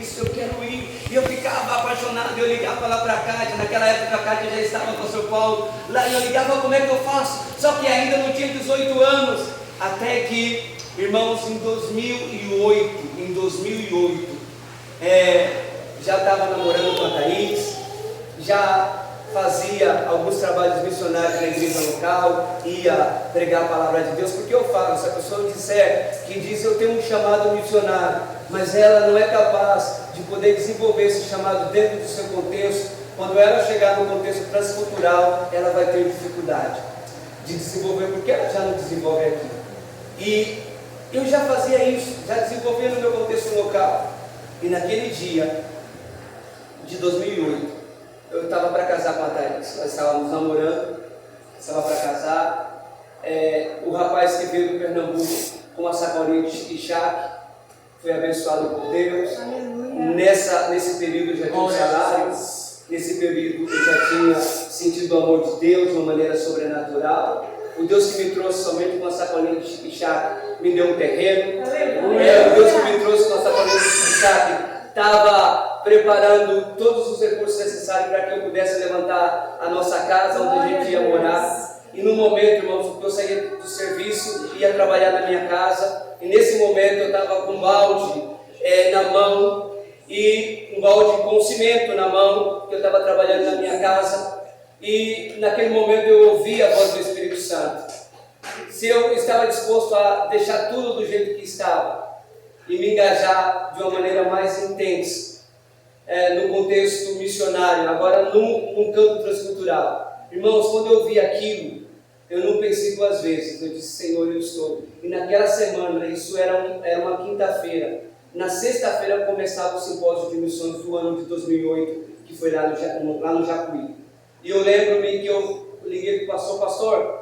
isso, eu quero ir. E eu ficava apaixonado, eu ligava lá para a Cátia, naquela época a Cátia já estava com o Pastor Paulo, lá eu ligava, como é que eu faço? Só que ainda não tinha 18 anos, até que, irmãos, em 2008, já estava namorando com a Thaís, já fazia alguns trabalhos missionários na igreja local, ia pregar a palavra de Deus, porque eu falo, se a pessoa disser que diz eu tenho um chamado missionário, mas ela não é capaz de poder desenvolver esse chamado dentro do seu contexto, quando ela chegar no contexto transcultural, ela vai ter dificuldade de desenvolver, porque ela já não desenvolve aqui. E eu já fazia isso, já desenvolvia no meu contexto local, e naquele dia de 2008, eu estava para casar com a Thaís, nós estávamos namorando, estava para casar, o rapaz que veio do Pernambuco com uma sacolinha de chique-chaque, foi abençoado por Deus. Nesse período eu já tinha um salário, nesse período eu já tinha sentido o amor de Deus de uma maneira sobrenatural. O Deus que me trouxe somente com uma sacolinha de chique-chaque me deu um terreno. O Deus que me trouxe com uma sacolinha de chique-chaque estava preparando todos os recursos necessários para que eu pudesse levantar a nossa casa onde a gente ia morar. E no momento, irmãos, que eu saía do serviço, ia trabalhar na minha casa, e nesse momento eu estava com um balde na mão, e um balde com cimento na mão, que eu estava trabalhando na minha casa, e naquele momento eu ouvi a voz do Espírito Santo. Se eu estava disposto a deixar tudo do jeito que estava, e me engajar de uma maneira mais intensa, no contexto missionário, agora num campo transcultural. Irmãos, quando eu vi aquilo, eu não pensei duas vezes, eu disse, Senhor, eu estou. E naquela semana, isso era uma quinta-feira, na sexta-feira começava o simpósio de missões do ano de 2008, que foi lá no Jacuí. E eu lembro-me que eu liguei para o pastor,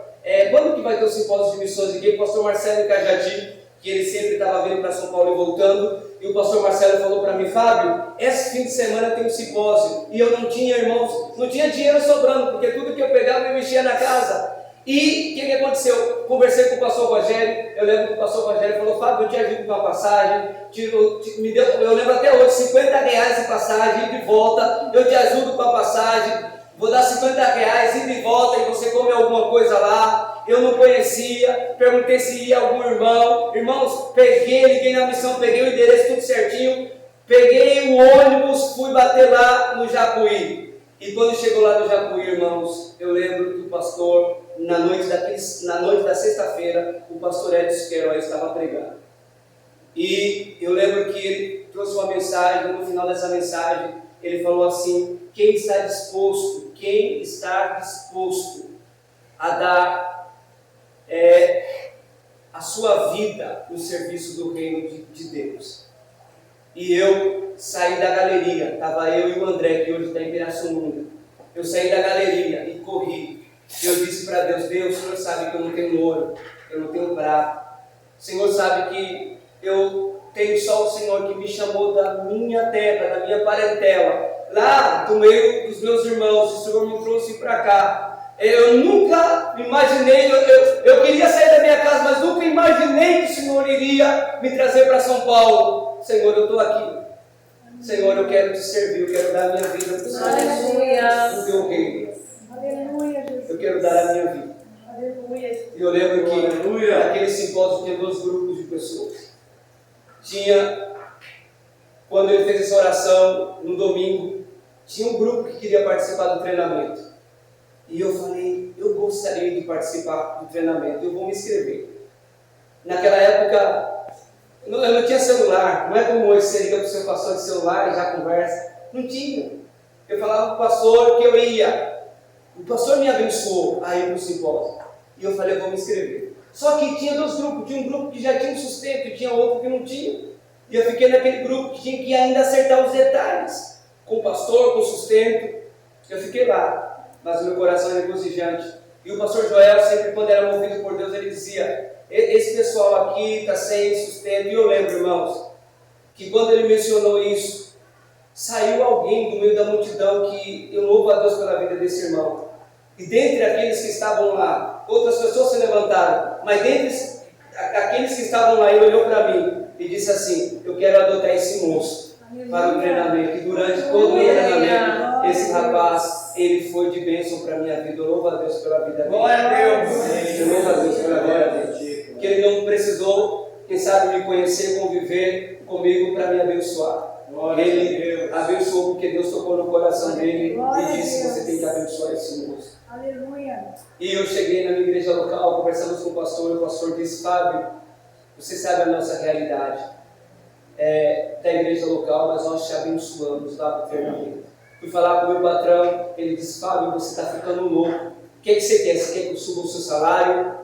quando que vai ter o simpósio de missões? Liguei para o pastor Marcelo Cajati, que ele sempre estava vindo para São Paulo e voltando, e o pastor Marcelo falou para mim, Fábio, esse fim de semana tem um simpósio, e eu não tinha, irmãos, não tinha dinheiro sobrando, porque tudo que eu pegava eu mexia na casa. E o que aconteceu? Conversei com o pastor Rogério, eu lembro que o pastor Rogério falou, Fábio, eu te ajudo com a passagem, me deu, eu lembro até hoje, R$50 de passagem, ida e volta, eu te ajudo com a passagem, vou dar R$50, ida e volta, e você come alguma coisa lá. Eu não conhecia, perguntei se ia algum irmão. Irmãos, liguei na missão, peguei o endereço tudo certinho, peguei o ônibus, fui bater lá no Jacuí. E quando chegou lá no Jacuí, irmãos, eu lembro que o pastor, na noite da sexta-feira, o pastor Edson Queiroz estava pregando. E eu lembro que ele trouxe uma mensagem, no final dessa mensagem, ele falou assim, quem está disposto a dar a sua vida no serviço do reino de Deus. E eu saí da galeria, estava eu e o André, que hoje está em Pirassununga. Eu saí da galeria e corri. Eu disse para Deus, Deus, o Senhor sabe que eu não tenho ouro, eu não tenho prata. O Senhor sabe que eu tenho só o Senhor que me chamou da minha terra, da minha parentela, lá do meio dos meus irmãos. O Senhor me trouxe para cá. Eu nunca imaginei, eu queria sair da minha casa, mas nunca imaginei que o Senhor iria me trazer para São Paulo. Senhor, eu estou aqui. Senhor, eu quero te servir, eu quero dar a minha vida para o Senhor, no teu reino. Eu quero dar a minha vida. E eu lembro que naquele simpósio tinha 2 grupos de pessoas. Quando ele fez essa oração no domingo, tinha um grupo que queria participar do treinamento. E eu falei, eu gostaria de participar do treinamento, eu vou me inscrever. Naquela época, eu não tinha celular, não é como hoje você liga para o seu pastor de celular e já conversa. Não tinha. Eu falava para o pastor que eu ia. O pastor me abençoou a ir para o simpósio. E eu falei, eu vou me inscrever. Só que tinha 2 grupos, tinha um grupo que já tinha um sustento e tinha outro que não tinha. E eu fiquei naquele grupo que tinha que ainda acertar os detalhes, com o pastor, com o sustento. Eu fiquei lá. Mas o meu coração é regozijante. E o pastor Joel, sempre quando era movido por Deus, ele dizia, esse pessoal aqui está sem sustento. E eu lembro, irmãos, que quando ele mencionou isso, saiu alguém do meio da multidão que eu louvo a Deus pela vida desse irmão. E dentre aqueles que estavam lá, outras pessoas se levantaram, mas dentre aqueles que estavam lá, ele olhou para mim e disse assim, eu quero adotar esse moço. para o treinamento. E durante todo o treinamento, esse rapaz, ele foi de bênção para a minha vida. Eu louvo a Deus pela vida dele. Glória a Deus. Eu louvo a Deus pela vida dele. Que ele não precisou, quem sabe, me conhecer, conviver comigo para me abençoar. Ele abençoou porque Deus tocou no coração dele e disse: você tem que abençoar esse moço. Aleluia. E eu cheguei na minha igreja local, conversamos com o pastor disse: Fábio, você sabe a nossa realidade da igreja local, mas nós te abençoamos lá para o treinamento. Fui falar com o meu patrão, ele disse: Fábio, você está ficando louco. O que você quer? Você quer que eu suba o seu salário?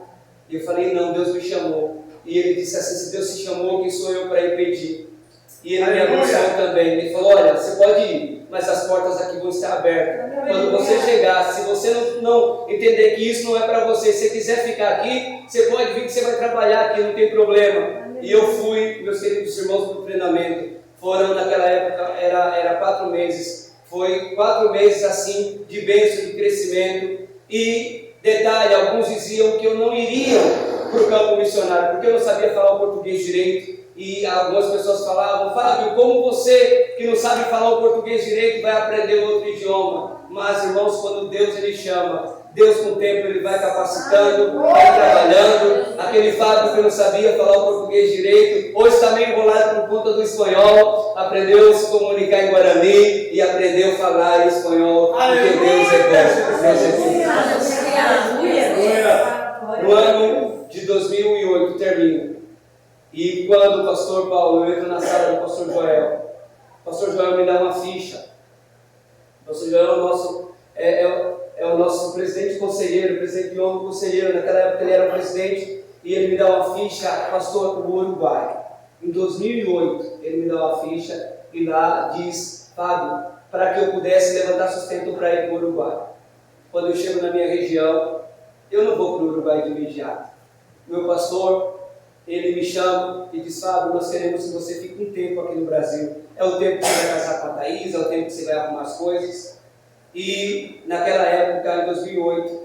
E eu falei: não, Deus me chamou. E ele disse assim: se Deus te chamou, quem sou eu para impedir? E ele me abençoou também. Ele falou: olha, você pode ir, mas as portas aqui vão estar abertas. Quando você chegar, se você não entender que isso não é para você, se você quiser ficar aqui, você pode vir que você vai trabalhar aqui, não tem problema. E eu fui, meus queridos irmãos, para o treinamento. Foram, naquela época, era 4 meses. Foi 4 meses assim, de bênção, de crescimento. E, detalhe, alguns diziam que eu não iria para o campo missionário, porque eu não sabia falar o português direito. E algumas pessoas falavam: Fábio, como você que não sabe falar o português direito vai aprender outro idioma? Mas, irmãos, quando Deus ele chama, Deus com o tempo ele vai capacitando, vai trabalhando. Aquele Fábio que não sabia falar o português direito, hoje está meio enrolado por conta do espanhol, aprendeu a se comunicar em Guarani e aprendeu a falar em espanhol, porque Deus é bom. Deus é bom. No ano de 2008, termino. E quando o pastor Paulo, eu entro na sala do pastor Joel, o pastor Joel me dá uma ficha. O pastor Joel é o nosso presidente conselheiro, presidente de honra conselheiro. Naquela época ele era o presidente e ele me dá uma ficha, pastor do Uruguai. Em 2008 ele me dá uma ficha e lá diz: Fábio, para que eu pudesse levantar sustento para ir para o Uruguai. Quando eu chego na minha região, eu não vou para o Uruguai de imediato. Meu pastor, ele me chama e diz: Fábio, nós queremos que você fique um tempo aqui no Brasil. É o tempo que você vai casar com a Thaís, é o tempo que você vai arrumar as coisas. E naquela época, em 2008,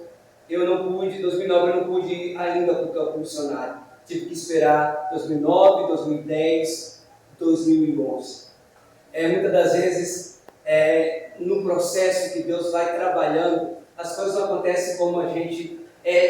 eu não pude, em 2009 eu não pude ir ainda para o campo missionário. Tive que esperar 2009, 2010, 2011. Muitas das vezes, no processo que Deus vai trabalhando, as coisas não acontecem como a gente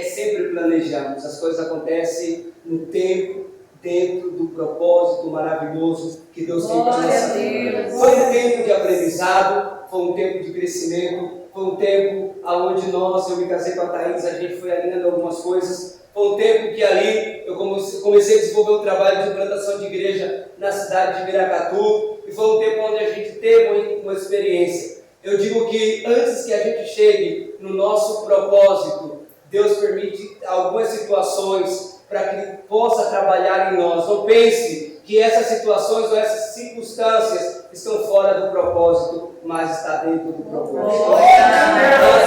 sempre planejamos. As coisas acontecem no tempo, dentro do propósito maravilhoso que Deus tem para nossa vida. Foi um tempo de aprendizado, foi um tempo de crescimento, foi um tempo onde eu me casei com a Thaís, a gente foi alinhando algumas coisas. Foi um tempo que ali eu comecei a desenvolver um trabalho de implantação de igreja na cidade de Viracatu, e foi um tempo onde a gente teve uma experiência. Eu digo que antes que a gente chegue no nosso propósito, Deus permite algumas situações para que Ele possa trabalhar em nós. Não pense que essas situações ou essas circunstâncias estão fora do propósito, mas está dentro do propósito.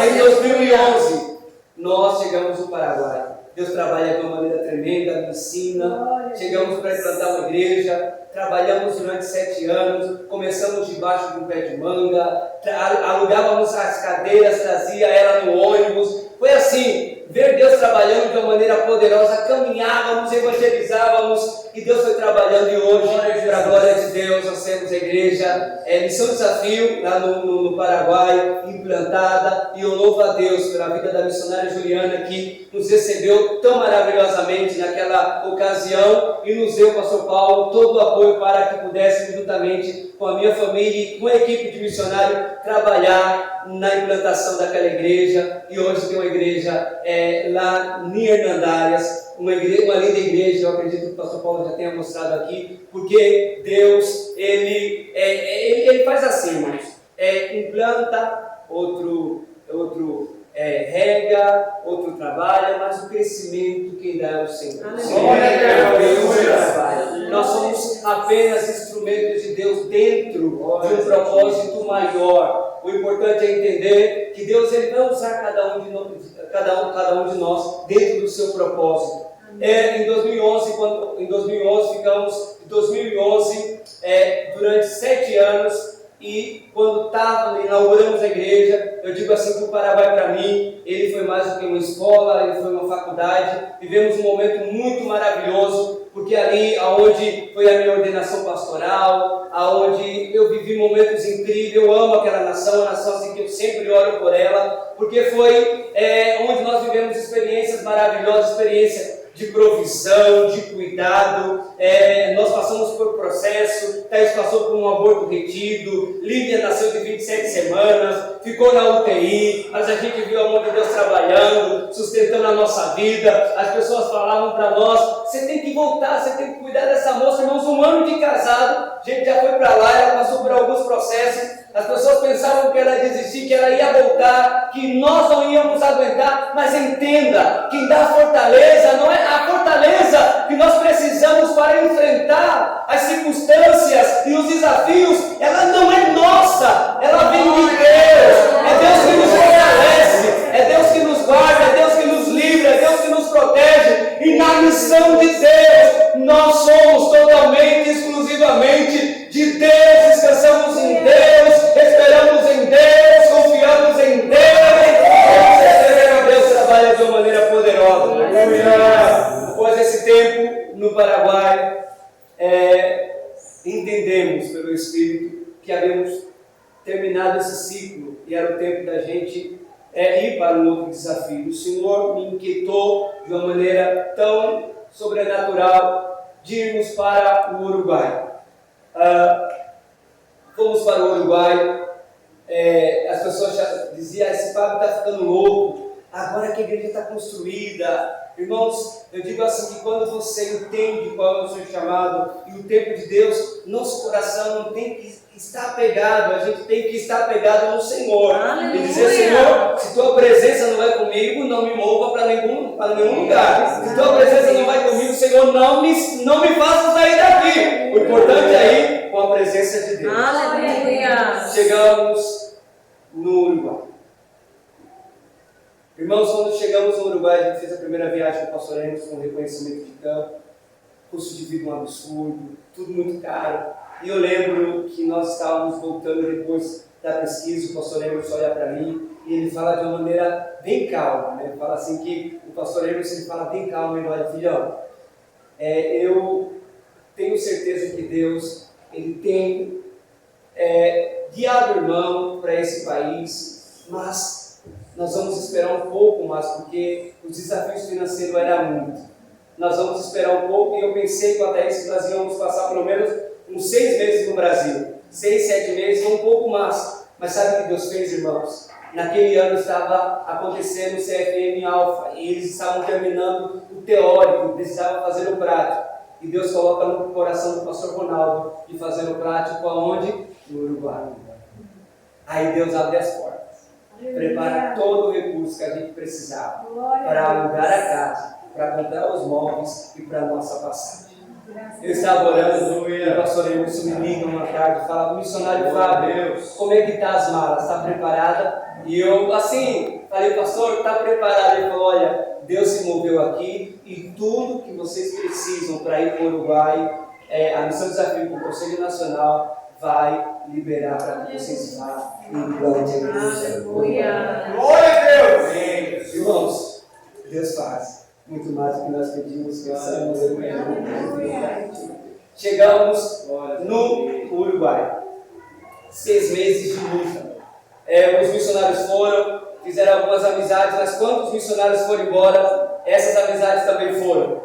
Em 2011, nós chegamos no Paraguai. Deus trabalha de uma maneira tremenda, me ensina. Chegamos para implantar uma igreja, trabalhamos durante 7 anos, começamos debaixo de um pé de manga, alugávamos as cadeiras, trazia ela no ônibus. Foi assim, ver Deus trabalhando de uma maneira poderosa, caminhávamos, evangelizávamos, e Deus foi trabalhando. E hoje, para a glória de Deus, nós temos a igreja Missão Desafio, lá no Paraguai, implantada, e eu louvo a Deus pela vida da missionária Juliana, que nos recebeu tão maravilhosamente naquela ocasião, e nos deu, pastor Paulo, todo o apoio para que pudéssemos, juntamente com a minha família e com a equipe de missionário, trabalhar na implantação daquela igreja. E hoje tem uma igreja lá em Hernandárias, uma linda igreja. Eu acredito que o pastor Paulo já tenha mostrado aqui, porque Deus, ele faz assim, irmãos, implanta, outro rega, outro trabalha, mas o crescimento quem dá é o Senhor. Nós somos apenas instrumentos de Deus dentro de um propósito maior. O importante é entender que Deus ele vai usar cada um de nós dentro do seu propósito. Em 2011 ficamos durante 7 anos. E quando inauguramos a igreja, eu digo assim que o Paraguai para mim, ele foi mais do que uma escola, ele foi uma faculdade. Vivemos um momento muito maravilhoso, porque porque ali aonde foi a minha ordenação pastoral, aonde eu vivi momentos incríveis, eu amo aquela nação, a nação assim que eu sempre oro por ela, porque foi onde nós vivemos experiências maravilhosas, experiência de provisão, de cuidado, nós passamos por processo, Thaís passou por um aborto retido, Lívia nasceu de 27 semanas, ficou na UTI, mas a gente viu a mão de Deus trabalhando, sustentando a nossa vida. As pessoas falavam para nós, você tem que voltar, você tem que cuidar dessa moça, irmãos, 1 ano de casado, a gente já foi para lá, ela passou por alguns processos, as pessoas pensavam que ela ia desistir, que ela ia voltar, que nós não íamos aguentar, mas entenda, quem dá a fortaleza não é a fortaleza que nós precisamos para enfrentar as circunstâncias e os desafios, ela não é nossa, ela vem de Deus, é Deus que nos fortalece, é Deus que nos guarda, é Deus que nos livra, é Deus que nos protege, e na missão de Deus, nós somos totalmente, exclusivamente de Deus, descansamos em Deus, esperamos em Deus, confiamos em Deus, Deus trabalha de uma maneira poderosa. Após esse tempo no Paraguai, entendemos pelo Espírito que havíamos terminado esse ciclo e era o tempo da gente ir para um outro desafio. O Senhor me inquietou de uma maneira tão sobrenatural de irmos para o Uruguai. Fomos para o Uruguai, as pessoas já diziam, esse Fábio está ficando louco, agora que a igreja está construída. Irmãos, eu digo assim, que quando você entende qual é o seu chamado e o tempo de Deus, nosso coração não tem que estar apegado, a gente tem que estar apegado no Senhor. Aleluia. E dizer, Senhor, se tua presença não vai comigo, não me mova para nenhum lugar. Se tua presença não vai comigo, Senhor, não me faça sair daqui. O importante é ir com a presença de Deus. Aleluia. Chegamos no Uruguai. Irmãos, quando chegamos no Uruguai, a gente fez a primeira viagem com o pastor Emerson, com reconhecimento de campo, custo de vida um absurdo, tudo muito caro. E eu lembro que nós estávamos voltando depois da pesquisa, o pastor Emerson olha para mim e ele fala de uma maneira bem calma, né? Ele fala assim que o pastor Emerson fala bem calmo, ele olha, filhão, eu tenho certeza que Deus ele tem guiado o irmão para esse país, mas nós vamos esperar um pouco mais, porque os desafios financeiros eram muito. Nós vamos esperar um pouco, e eu pensei com a Thaís que nós íamos passar pelo menos uns 6 meses no Brasil. 6, 7 meses, ou um pouco mais. Mas sabe o que Deus fez, irmãos? Naquele ano estava acontecendo o CFM Alpha, e eles estavam terminando o teórico, precisavam fazer o prático. E Deus coloca no coração do pastor Ronaldo de fazer o prático aonde? No Uruguai. Aí Deus abre as portas. Prepara todo o recurso que a gente precisava para alugar a casa, para comprar os móveis e para a nossa passagem. Eu estava orando e o pastor Emerson me liga uma tarde e fala, missionário Fábio, como é que está as malas? Está preparada? E eu assim, falei, pastor, está preparado? Ele falou, olha, Deus se moveu aqui e tudo que vocês precisam para ir para o Uruguai, a Missão Desafio com o Conselho Nacional vai liberar para que vocês vá e implante a igreja. Glória a Deus! Irmãos, Deus faz muito mais do que nós pedimos, pensamos. Chegamos no Uruguai. 6 meses de luta. Os missionários foram, fizeram algumas amizades, mas quando os missionários foram embora, essas amizades também foram.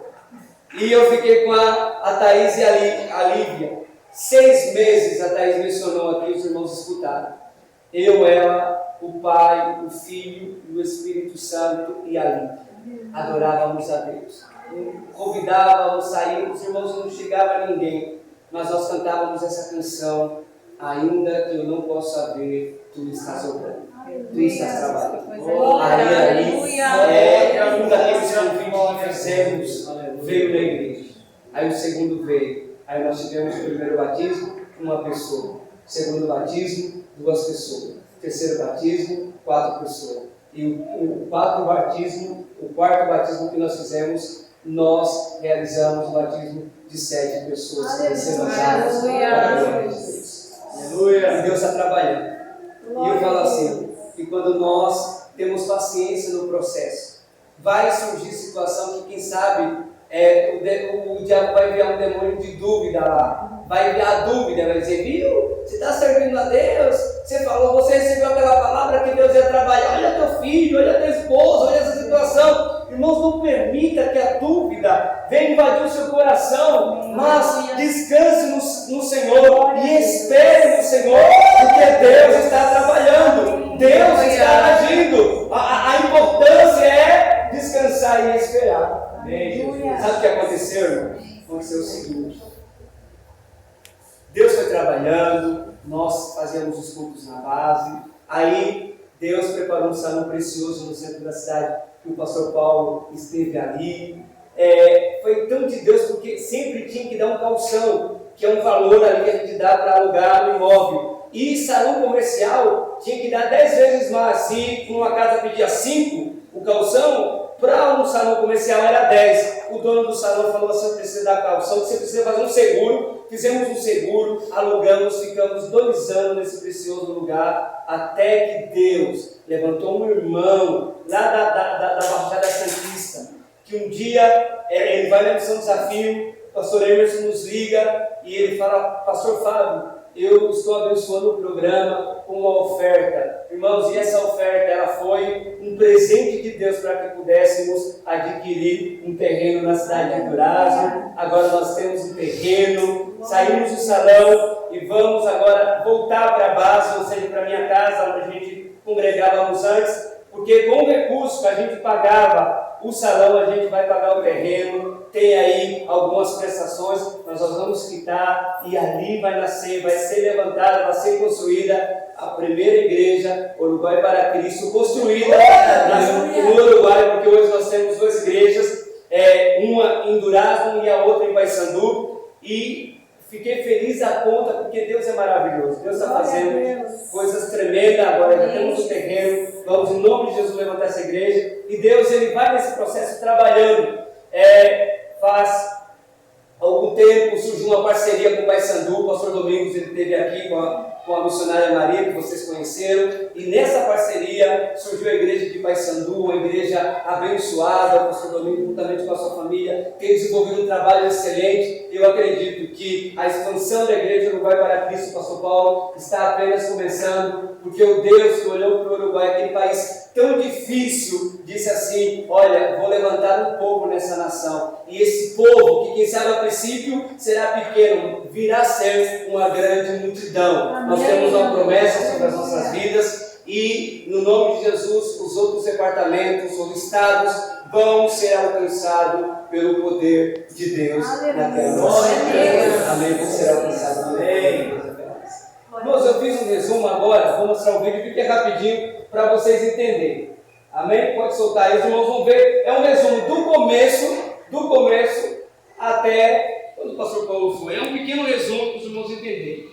E eu fiquei com a Thaís e a Lívia. 6 meses a Thaís mencionou aqui, os irmãos escutaram. Eu, ela, o Pai, o Filho, o Espírito Santo e a Lívia. Adorávamos a Deus. Convidávamos, saímos, os irmãos não chegava ninguém, mas nós cantávamos essa canção. Ainda que eu não possa ver, tu estás obrando, tu estás trabalhando. Um daqueles convites que fizemos veio na igreja. Aí o segundo veio. Aí nós tivemos o primeiro batismo, uma pessoa. Segundo batismo, 2 pessoas. Terceiro batismo, 4 pessoas. E o quarto batismo que nós fizemos, nós realizamos o batismo de 7 pessoas. Aleluia! E Deus está trabalhando. E eu falo assim, que quando nós temos paciência no processo, vai surgir situação que quem sabe o diabo vai enviar um demônio de dúvida lá, vai enviar dúvida, vai dizer, viu, você está servindo a Deus, você recebeu aquela palavra que Deus ia trabalhar, olha teu filho, olha teu esposo, olha essa situação. Irmãos, não permita que a dúvida venha invadir o seu coração, mas descanse no Senhor e espere no Senhor, porque Deus está trabalhando, Deus está agindo. A importância é descansar e esperar. Sabe o que aconteceu, irmão? Aconteceu o seguinte: Deus foi trabalhando, nós fazíamos os cultos na base, aí Deus preparou um salão precioso no centro da cidade, que o pastor Paulo esteve ali. Foi tão de Deus, porque sempre tinha que dar um calção, que é um valor ali que a gente dá para alugar o imóvel. E salão comercial tinha que dar 10 vezes mais. Se uma casa pedia 5, o calção, para um salão comercial era 10. O dono do salão falou assim: precisa dar calção, você precisa fazer um seguro. Fizemos um seguro, alugamos, ficamos 2 anos nesse precioso lugar, até que Deus levantou um irmão lá da Baixada Santista, que um dia ele vai na Missão Desafio, o pastor Emerson nos liga e ele fala: pastor Fábio, eu estou abençoando o programa com uma oferta. Irmãos, e essa oferta ela foi um presente de Deus para que pudéssemos adquirir um terreno na cidade de Durazno. Agora nós temos um terreno, saímos do salão e vamos agora voltar para a base, ou seja, para a minha casa, onde a gente congregávamos antes, porque com o recurso que a gente pagava o salão, a gente vai pagar o terreno, tem aí algumas prestações, nós vamos quitar e ali vai nascer, vai ser levantada, vai ser construída a primeira igreja Uruguai para Cristo, construída no Uruguai, porque hoje nós temos 2 igrejas, uma em Durazno e a outra em Paysandu, e fiquei feliz da conta, porque Deus é maravilhoso. Deus está fazendo coisas tremendas. Agora já temos um terreno. Vamos, em nome de Jesus, levantar essa igreja. E Deus, Ele vai nesse processo trabalhando. Faz algum tempo surgiu uma parceria com o Paysandu. O pastor Domingos ele esteve aqui com a missionária Maria, que vocês conheceram. E nessa parceria surgiu a igreja de Paysandu, uma igreja abençoada. O pastor Domingos, juntamente com a sua família, tem desenvolvido um trabalho excelente. Eu acredito que a expansão da igreja Uruguai para Cristo, pastor Paulo, está apenas começando, porque o Deus que olhou para o Uruguai, aquele país tão difícil, disse assim: olha, vou levantar um povo nessa nação. E esse povo, que quem sabe a princípio será pequeno, virá a ser uma grande multidão. Amém. Nós temos uma promessa sobre as nossas vidas e, no nome de Jesus, os outros departamentos ou estados vão ser alcançados pelo poder de Deus na terra. Amém. Vão ser alcançados. Amém. Irmãos, eu fiz um resumo agora, vou mostrar um vídeo, fique rapidinho para vocês entenderem. Amém? Pode soltar aí, os irmãos vão ver. É um resumo do começo até quando o pastor Paulo foi. É um pequeno resumo para os irmãos entenderem.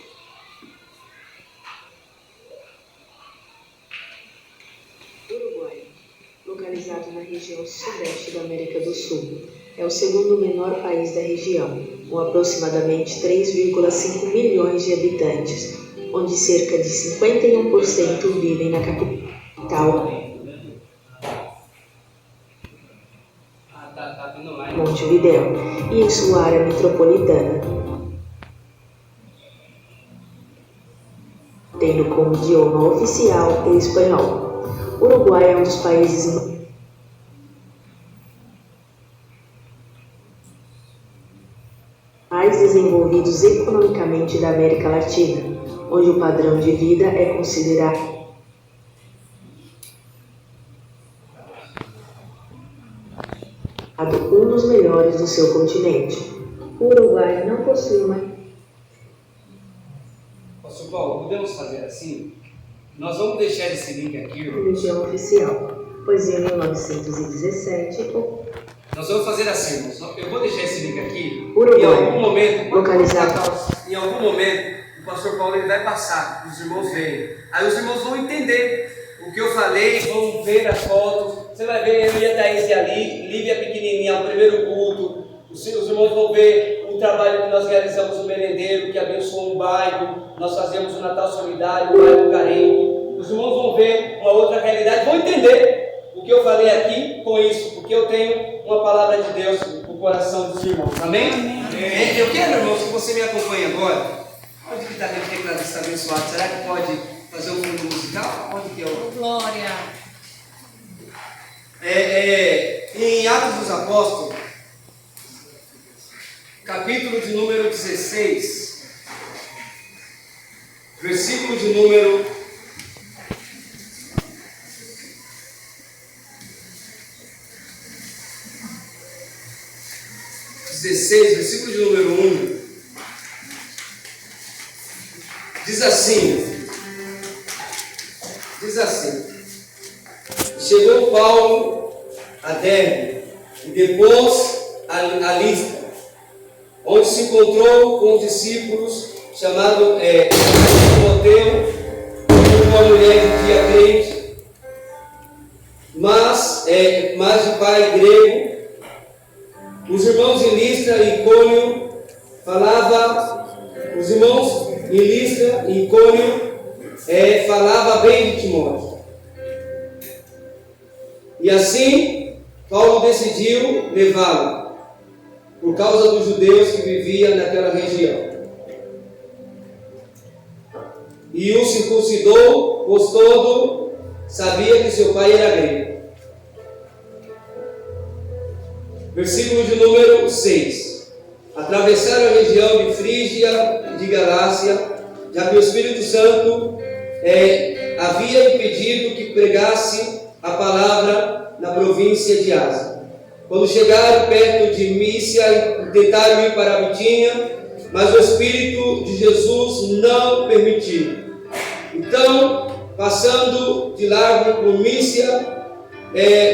Uruguai, localizado na região sudeste da América do Sul, é o segundo menor país da região, com aproximadamente 3,5 milhões de habitantes, onde cerca de 51% vivem na capital, Montevidéu, e em sua área metropolitana, tendo como idioma oficial o espanhol. O Uruguai é um dos países mais desenvolvidos economicamente da América Latina, onde o padrão de vida é considerado um dos melhores do seu continente. O Uruguai não possui uma... Pastor Paulo, podemos fazer assim? Nós vamos deixar esse link aqui. Religião oficial, pois em 1917... Nós vamos fazer assim, irmãos. Eu vou deixar esse link aqui. Uruguai, em algum momento, localizado. Em algum momento, o pastor Paulo ele vai passar, os irmãos veem. Aí os irmãos vão entender o que eu falei, vão ver as fotos. Você vai ver eu e a Thaís ali, Lívia pequenininha, o primeiro culto. Os irmãos vão ver o trabalho que nós realizamos no Merendeiro, que abençoou um bairro. Nós fazemos o Natal Solidário, o bairro Carinho. Os irmãos vão ver uma outra realidade, vão entender o que eu falei aqui com isso, porque eu tenho uma palavra de Deus. O coração dos irmãos. Amém? Amém. Eu quero, irmãos, que você me acompanhe agora. Onde que está aquele tecladista abençoado? Será que pode fazer um fundo musical? Onde que eu... Glória. Em Atos dos Apóstolos, capítulo de número 16, versículo de número 16, versículo de número 1, diz assim, chegou Paulo a Derbe e depois a Listra, onde se encontrou com os discípulos, chamado Timoteu, uma mulher de dia crente, mas de pai grego. Os irmãos em Listra e Icônio falava bem de Timóteo. E assim, Paulo decidiu levá-lo, por causa dos judeus que viviam naquela região. E o circuncidou, pois todo sabia que seu pai era grego. Versículo de número 6. Atravessaram a região de Frígia e de Galácia, já que o Espírito Santo havia impedido que pregasse a palavra na província de Ásia. Quando chegaram perto de Mísia, tentaram ir para a Bitínia, mas o Espírito de Jesus não permitiu. Então, passando de largo por Mísia,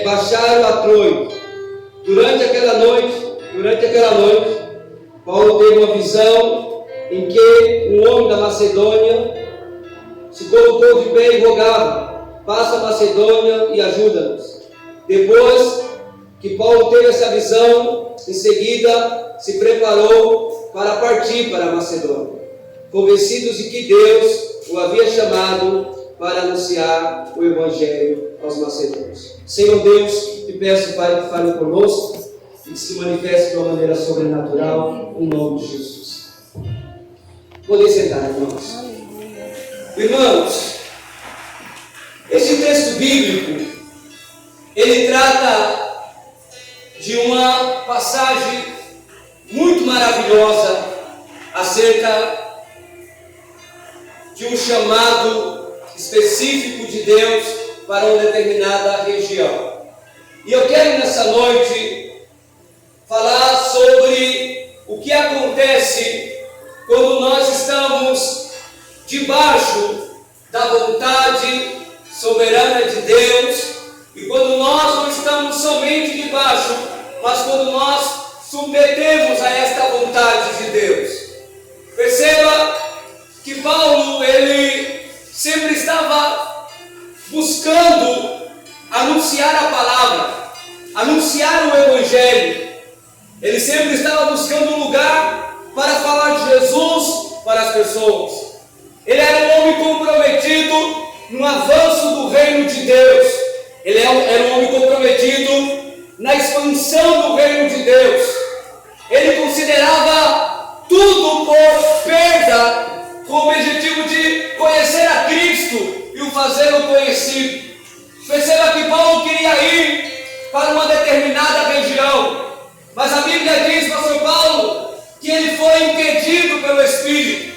baixaram a Troia. Durante aquela noite, Paulo teve uma visão em que um homem da Macedônia se colocou de pé e rogava: passa a Macedônia e ajuda-nos. Depois que Paulo teve essa visão, em seguida se preparou para partir para a Macedônia, convencidos de que Deus o havia chamado para anunciar o Evangelho aos macedônios. Senhor Deus, te peço, Pai, que fale conosco e que se manifeste de uma maneira sobrenatural, em nome de Jesus. Podem sentar, irmãos. Irmãos, este texto bíblico, ele trata de uma passagem muito maravilhosa acerca de um chamado específico de Deus para uma determinada região. E eu quero nessa noite falar sobre o que acontece quando nós estamos debaixo da vontade soberana de Deus, e quando nós não estamos somente debaixo, mas quando nós submetemos a esta vontade de Deus. Perceba que Paulo, ele sempre estava buscando anunciar a palavra, anunciar o Evangelho. Ele sempre estava buscando um lugar para falar de Jesus para as pessoas. Ele era um homem comprometido no avanço do reino de Deus. Ele era um homem comprometido na expansão do reino de Deus. Ele considerava tudo por perda, com o objetivo de conhecer a Cristo e o fazê-lo conhecido. Perceba que Paulo queria ir para uma determinada região, mas a Bíblia diz, pastor Paulo, que ele foi impedido pelo Espírito,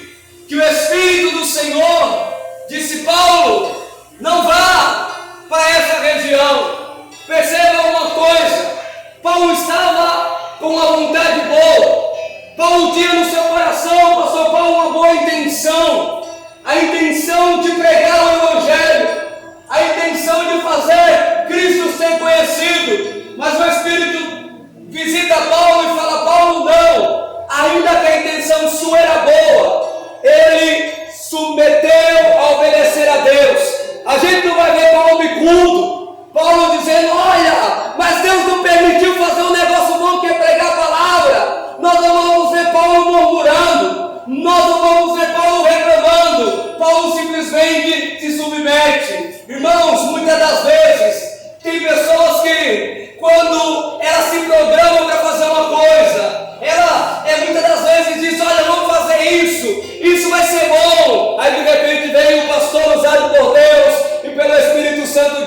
que o Espírito do Senhor disse: Paulo, não vá para essa região. Perceba uma coisa, Paulo estava com uma vontade boa. Paulo tinha no seu coração, pastor Paulo, uma boa intenção, a intenção de pregar o Evangelho, a intenção de fazer Cristo ser conhecido. Mas o Espírito visita Paulo e fala: Paulo, não, ainda que a intenção sua era boa, ele submeteu a obedecer a Deus. A gente não vai ver Paulo bicudo, Paulo dizendo: olha, mas Deus não permitiu fazer um negócio bom que é pregar a palavra. Nós não vamos ver Paulo murmurando, nós não vamos ver Paulo reclamando. Paulo simplesmente se submete. Irmãos, muitas das vezes tem pessoas que, quando elas se programam para fazer uma coisa,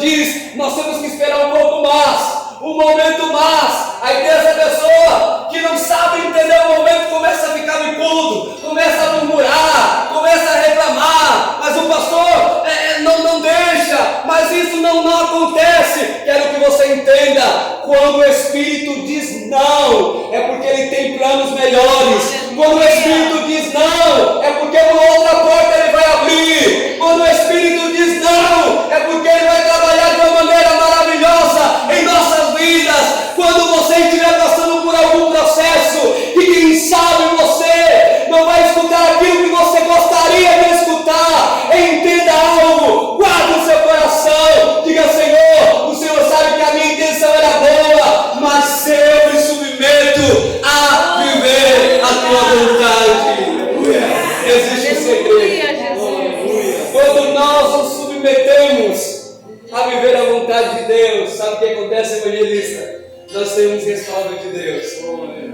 diz, nós temos que esperar um pouco mais, um momento mais. Aí tem essa pessoa que não sabe entender o momento, começa a ficar bicudo, começa a murmurar, começa a reclamar, mas o pastor não deixa, mas isso não acontece. Quero que você entenda, quando o Espírito diz não, é porque ele tem planos melhores. Quando o Espírito diz não, é porque uma outra porta ele vai abrir. Quando o Espírito diz não, é porque ele vai trabalhar de uma maneira maravilhosa em nossas vidas. Quando você estiver passando por algum processo e quem sabe você não vai escutar aquilo que você gostaria de escutar, entenda algo, guarde o seu coração, diga: Senhor, o Senhor sabe que a minha intenção era boa, mas eu me submeto a viver a tua vontade. Existe um segredo. Quando nós nos submetemos a viver a vontade de Deus, sabe o que acontece, evangelista? Nós temos respaldo de Deus.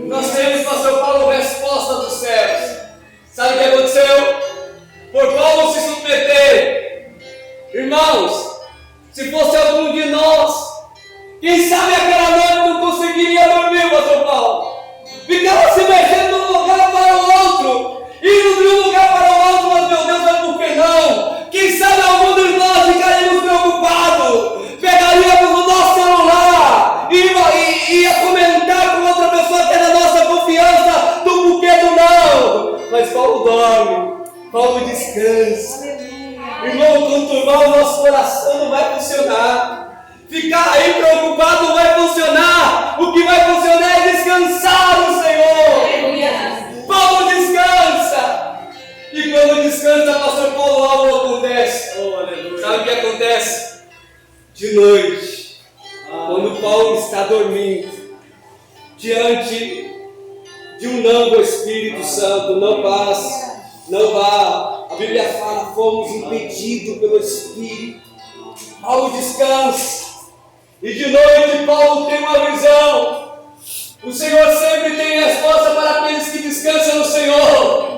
Nós temos, pastor Paulo, resposta dos céus. Sabe o que aconteceu? Por Paulo se submeter, irmãos, se fosse algum de nós, quem sabe aquela noite não conseguiria dormir, pastor Paulo. Ficava se mexendo de um lugar para o outro, indo de um lugar para o outro, mas meu Deus, mas por que não? Quem sabe algum de nós ficaríamos preocupados, pegaríamos o nosso celular e ia comentar com outra pessoa que é da nossa confiança do porquê do não. Mas Paulo dorme, Paulo descansa. Irmão, conturbar o nosso coração não vai funcionar. Ficar aí preocupado não vai funcionar. O que vai funcionar é descansar no Senhor. Paulo descansa. E quando descansa, pastor Paulo, algo acontece. Sabe o que acontece? De noite, quando Paulo está dormindo, diante de um não do Espírito Santo, não passe, não vá. A Bíblia fala, fomos impedidos pelo Espírito. Paulo descansa. E de noite Paulo tem uma visão. O Senhor sempre tem resposta para aqueles que descansam no Senhor.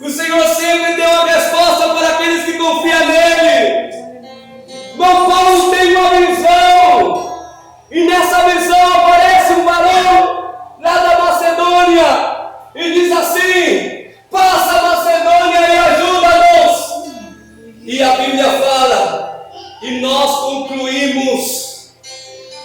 O Senhor sempre tem uma resposta para aqueles que confiam nele. Mas Paulo tem uma visão. E nessa visão aparece um varão lá da Macedônia. E diz assim: passa a Macedônia e ajuda-nos. E a Bíblia fala, e nós concluímos,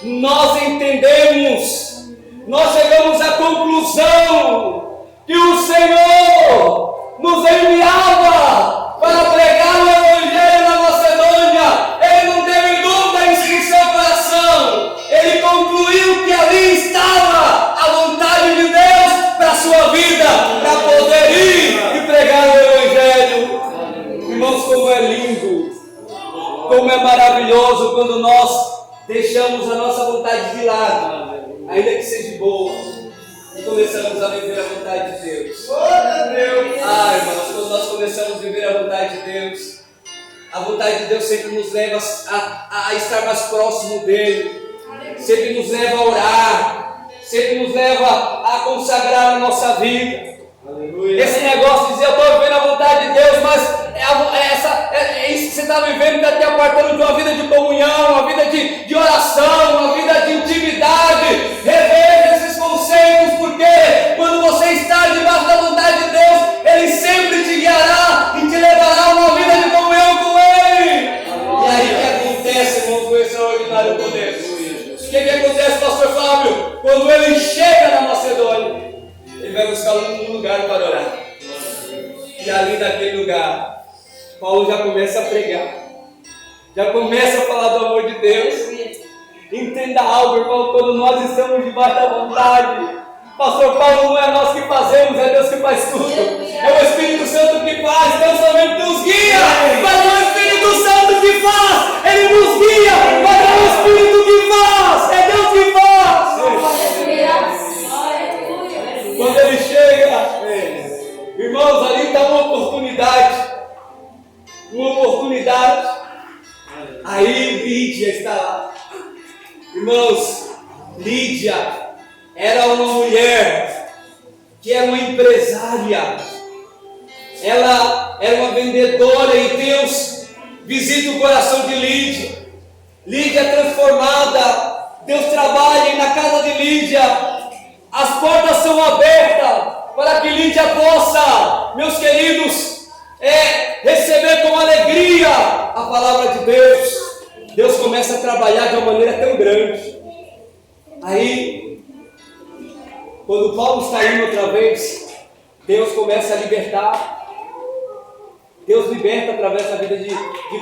nós entendemos, nós chegamos à conclusão que o Senhor nos enviava para pregar o Evangelho na Macedônia. Ele não teve dúvida em seu coração, ele concluiu que ali estava a vontade de Deus para a sua vida, para poder ir e pregar o Evangelho. Irmãos, como é lindo, como é maravilhoso quando nós deixamos a nossa vontade de lado, ainda que seja boa, e começamos a viver a vontade de Deus. Ah, irmãos, quando nós começamos a viver a vontade de Deus, a vontade de Deus sempre nos leva a estar mais próximo dele, sempre nos leva a orar, sempre nos leva a consagrar a nossa vida. Aleluia. Esse negócio de dizer, eu estou vivendo a vontade de Deus, mas é isso que você está vivendo, está te apartando de uma vida de comunhão, uma vida de oração, uma vida de intimidade. Reveja esses conceitos, porque quando você está debaixo da vontade de Deus, Ele sempre te guiará e te levará a uma vida de comunhão com Ele. E aí o que acontece, irmãos, com esse extraordinário poder? O que acontece, pastor Fábio? Quando ele chega na Macedônia, ele vai buscar um lugar para orar. E ali naquele lugar, Paulo já começa a pregar, já começa a falar do amor de Deus. Entenda algo, irmão, quando nós estamos debaixo da vontade, pastor Paulo, não é nós que fazemos, é Deus que faz tudo. É o Espírito Santo que faz, Deus somente nos guia, mas é o Espírito Santo que faz, Ele nos guia, mas é o Espírito que faz, é Deus que faz. Quando ele chega, irmãos, ali está uma oportunidade. Aí Lídia está lá. Irmãos, Lídia era uma mulher que era uma empresária. Ela era uma vendedora e Deus visita o coração de Lídia. Lídia é transformada. Deus trabalha e na casa de Lídia as portas são abertas para que Lídia possa, meus queridos, receber com alegria a palavra de Deus. Deus começa a trabalhar de uma maneira tão grande. Aí, quando Paulo está indo outra vez, Deus começa a libertar. Deus liberta através da vida de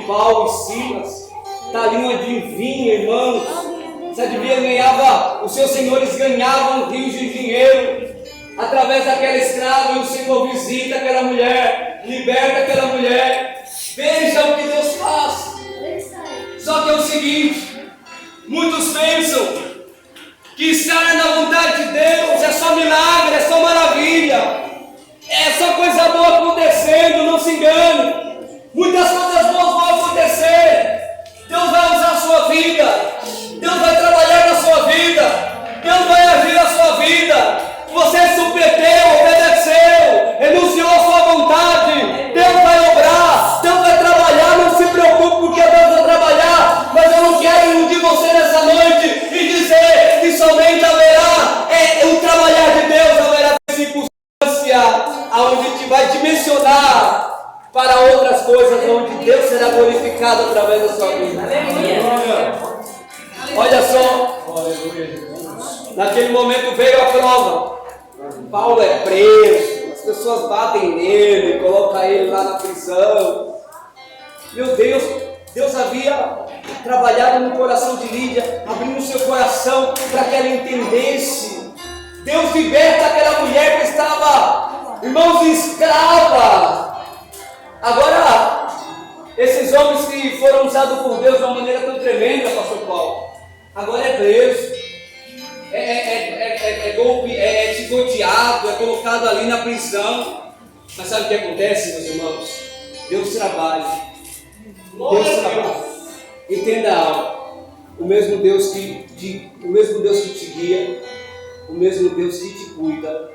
Paulo e Silas. Está ali uma adivinha, irmãos. Essa adivinha ganhava, os seus senhores ganhavam rios de dinheiro através daquela escrava, e o Senhor visita aquela mulher, liberta aquela mulher. Veja o que Deus faz. Só que é o seguinte: muitos pensam que estar na vontade de Deus é só milagre, é só maravilha, é só coisa boa acontecendo. Não se engane, muitas coisas boas vão acontecer. Deus vai usar a sua vida, Deus vai trabalhar na sua vida, Deus vai agir na sua vida. Você submeteu, obedeceu, renunciou à sua vontade, Deus vai obrar, Deus vai trabalhar. Não se preocupe, porque Deus vai trabalhar. Mas eu não quero iludir você nessa noite e dizer que somente haverá o trabalhar de Deus, haverá circunstância onde te vai dimensionar para outras coisas, onde Deus será glorificado através da sua vida. Olha só, naquele momento veio a prova. Paulo é preso, as pessoas batem nele, colocam ele lá na prisão. Meu Deus, Deus havia trabalhado no coração de Lídia, abrindo o seu coração para que ela entendesse. Deus liberta aquela mulher que estava, irmãos, escrava. Agora, esses homens que foram usados por Deus de uma maneira tão tremenda, pastor Paulo, agora é preso, é chicoteado, é colocado ali na prisão. Mas sabe o que acontece, meus irmãos? Deus trabalha. Deus trabalha. Entenda algo: o mesmo Deus que te guia, o mesmo Deus que te cuida,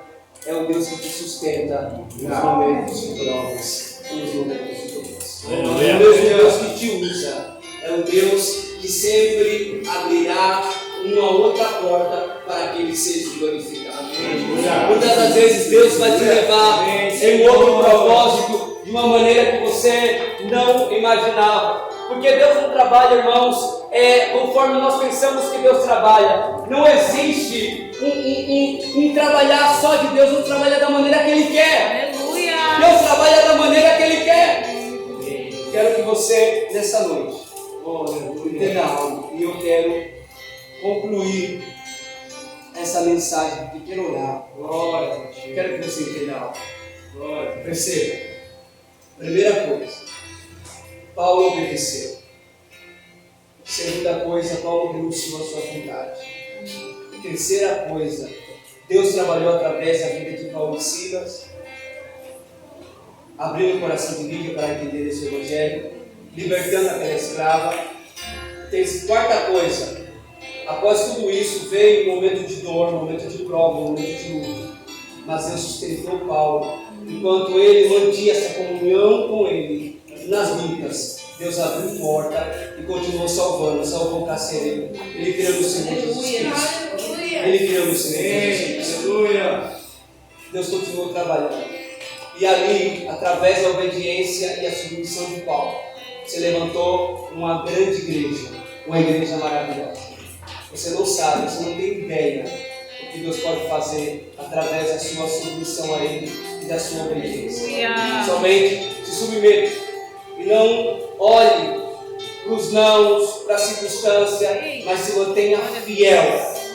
é o Deus que te sustenta nos momentos de provas, nos momentos de dores. É o mesmo Deus que te usa, é o Deus que sempre abrirá uma outra porta para que Ele seja glorificado. Muitas das vezes Deus vai te levar em outro propósito, de uma maneira que você não imaginava. Porque Deus não trabalha, irmãos, conforme nós pensamos que Deus trabalha. Não existe um trabalhar só de Deus. Deus trabalha da maneira que Ele quer. Aleluia. Deus trabalha da maneira que Ele quer. Quero que você, nessa noite, entenda algo. E eu quero concluir essa mensagem, porque quero orar. Quero que você entenda algo. Perceba. Primeira coisa, Paulo obedeceu. Segunda coisa, Paulo renunciou à sua vontade. Terceira coisa, Deus trabalhou através da vida de Paulo e Silas, abrindo o coração de Lídia para entender esse evangelho, libertando aquela escrava. Quarta coisa, após tudo isso, veio um momento de dor, um momento de prova, um momento de luta. Mas Deus sustentou Paulo, enquanto ele mantinha essa comunhão com ele nas lutas. Deus abriu porta e continuou salvou o carcereiro. Ele criou no Senhor Jesus Cristo. Ele criou no Senhor Jesus Cristo. Deus continuou trabalhando. E ali, através da obediência e a submissão de Paulo, se levantou uma grande igreja, uma igreja maravilhosa. Você não sabe, você não tem ideia do que Deus pode fazer através da sua submissão a Ele e da sua obediência. Somente se submeta e não olhe para os nãos, para a circunstância, mas se mantenha fiel,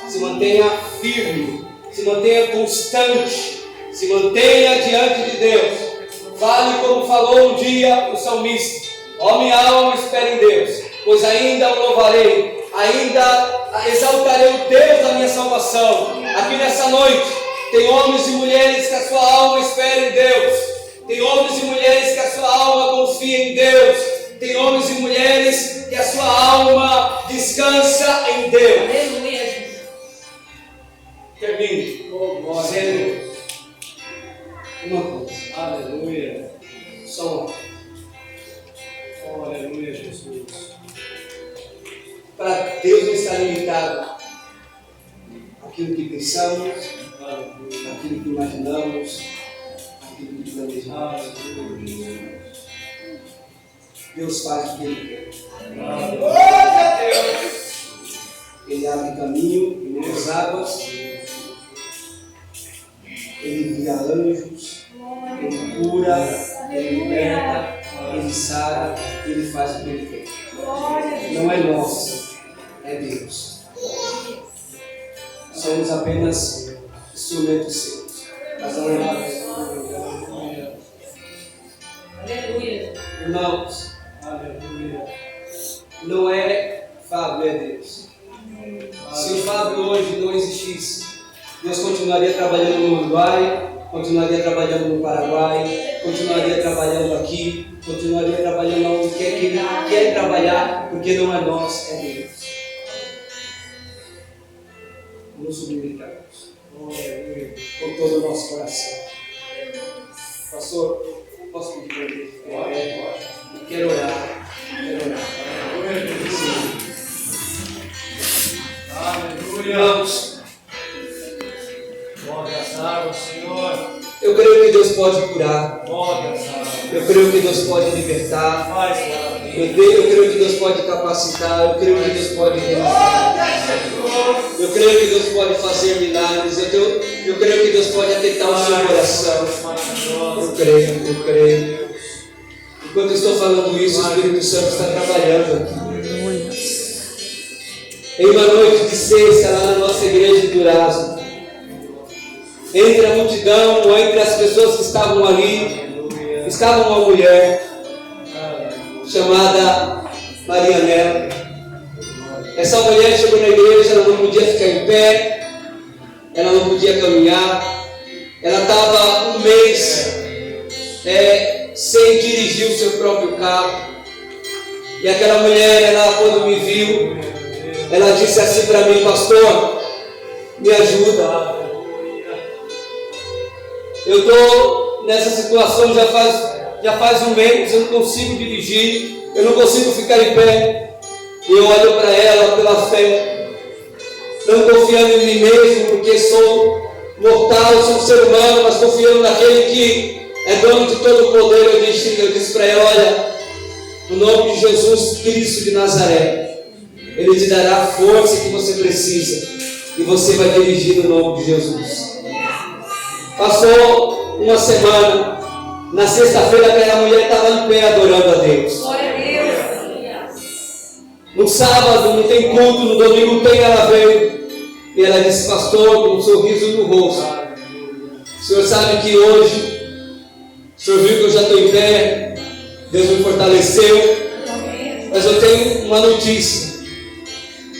se mantenha firme, se mantenha constante, se mantenha diante de Deus. Fale como falou um dia o salmista: ó minha alma, espera em Deus, pois ainda o louvarei, ainda exaltarei o Deus da minha salvação. Aqui nessa noite tem homens e mulheres que a sua alma espera em Deus. Tem homens e mulheres que a sua alma confia em Deus. Tem homens e mulheres que a sua alma descansa em Deus. Aleluia. Termine dizendo uma coisa. Aleluia. Só uma. Oh, aleluia, Jesus. Deus não está limitado àquilo que pensamos, àquilo que imaginamos, àquilo que planejamos. Deus faz o que Ele quer. Ele abre caminho em meio às águas. Ele envia anjos. Ele cura. Ele liberta. Ele sara. Ele faz o que Ele quer. Não é nós, é Deus. Somos apenas instrumentos seus. Mas não é nós. Aleluia. Irmãos, não é Fábio, é Deus. Se o Fábio hoje não existisse, Deus continuaria trabalhando no Uruguai, continuaria trabalhando no Paraguai, continuaria trabalhando aqui, continuaria trabalhando onde quer que Ele quer trabalhar, porque não é nós, é Deus. Nos submetamos com todo o nosso coração. Pastor, posso pedir para Deus? Quero orar. Sim. Irmãos, eu creio que Deus pode curar. Eu creio que Deus pode libertar. Eu creio que Deus pode capacitar. Eu creio que Deus pode realizar. Eu creio que Deus pode fazer milagres. Eu creio que Deus pode atentar o seu coração. Eu creio. Enquanto eu estou falando isso, o Espírito Santo está trabalhando aqui. Em uma noite de sexta, lá na nossa igreja de Durazo, entre a multidão, ou entre as pessoas que estavam ali, estava uma mulher chamada Marianela. Essa mulher chegou na igreja, ela não podia ficar em pé, ela não podia caminhar, ela estava um mês sem dirigir o seu próprio carro. E aquela mulher, ela quando me viu, ela disse assim para mim: pastor, me ajuda. Eu estou nessa situação já faz um mês, eu não consigo dirigir, eu não consigo ficar em pé. E eu olho para ela pela fé, não confiando em mim mesmo, porque sou mortal, sou um ser humano, mas confiando naquele que é dono de todo o poder. Eu disse para ela: olha, no nome de Jesus Cristo de Nazaré, Ele te dará a força que você precisa e você vai dirigir no nome de Jesus. Passou uma semana. Na sexta-feira aquela mulher estava em pé adorando a Deus. No sábado não tem culto, no domingo tem, ela veio. E ela disse: pastor, com um sorriso no rosto, o senhor sabe que hoje, o senhor viu que eu já estou em pé, Deus me fortaleceu, mas eu tenho uma notícia.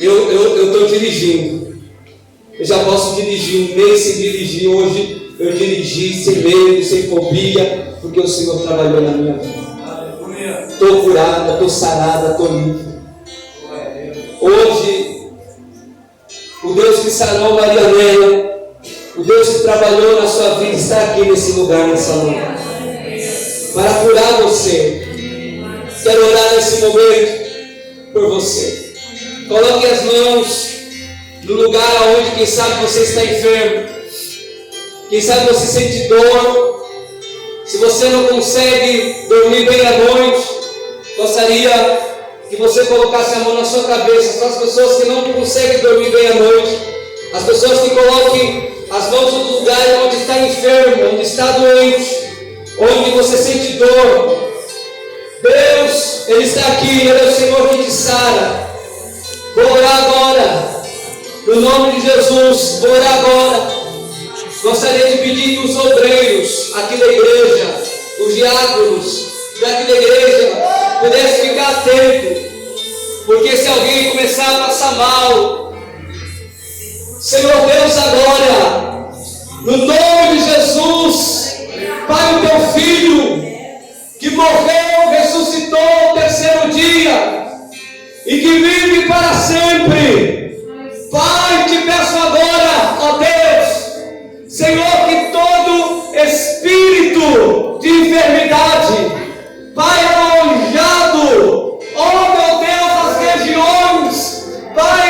Eu estou dirigindo. Eu já posso dirigir um mês sem dirigir. Hoje eu dirigi sem medo, sem fobia, porque o Senhor trabalhou na minha vida. Estou curada, estou sarada, estou livre. Hoje, o Deus que sarou Marianela, o Deus que trabalhou na sua vida, está aqui nesse lugar, nessa noite, para curar você. Quero orar nesse momento por você. Coloque as mãos no lugar onde, quem sabe, você está enfermo. Quem sabe você sente dor. Se você não consegue dormir bem à noite, gostaria que você colocasse a mão na sua cabeça. São as pessoas que não conseguem dormir bem à noite. As pessoas que coloquem as mãos no lugar onde está enfermo, onde está doente, onde você sente dor. Deus, Ele está aqui, Ele é o Senhor que te sara. Vou orar agora, no nome de Jesus, vou orar agora. Gostaria de pedir que os obreiros aqui da igreja, os diáconos daqui da igreja, pudessem ficar atentos, porque se alguém começar a passar mal, Senhor Deus, agora, no nome de Jesus, Pai, o teu filho, que morreu, ressuscitou ao terceiro dia, e que vive para sempre. Pai, te peço agora, ó Deus, Senhor, que todo espírito de enfermidade, Pai, alojado, ó meu Deus, as regiões, Pai,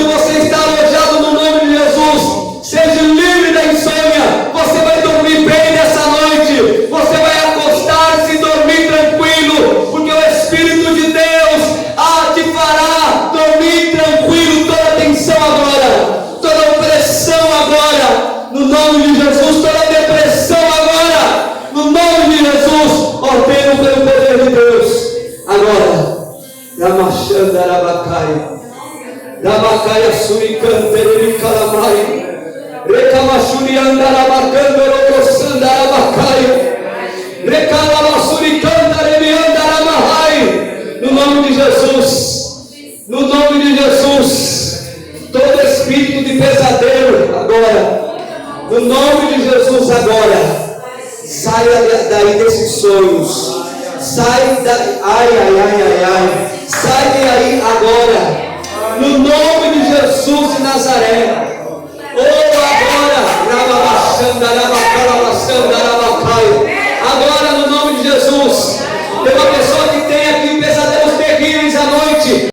Onde você está alojado no nome de Jesus, seja livre da insônia. Você vai dormir bem nessa noite. Você vai acostar-se e dormir tranquilo, porque o Espírito de Deus te fará dormir tranquilo. Toda tensão agora, toda opressão agora, no nome de Jesus, toda depressão agora, no nome de Jesus, ordeno pelo poder de Deus. Agora, Ramachanda Rabacaia, Rabacaia Suricantere Calamai, Recamachurianda Rabacanda Rocossanda Rabacaia, Recalamasuricanda Remianda Ramahai, no nome de Jesus, no nome de Jesus, todo espírito de pesadelo agora, no nome de Jesus agora, saia daí desses sonhos. Sai daí, sai daí agora, no nome de Jesus.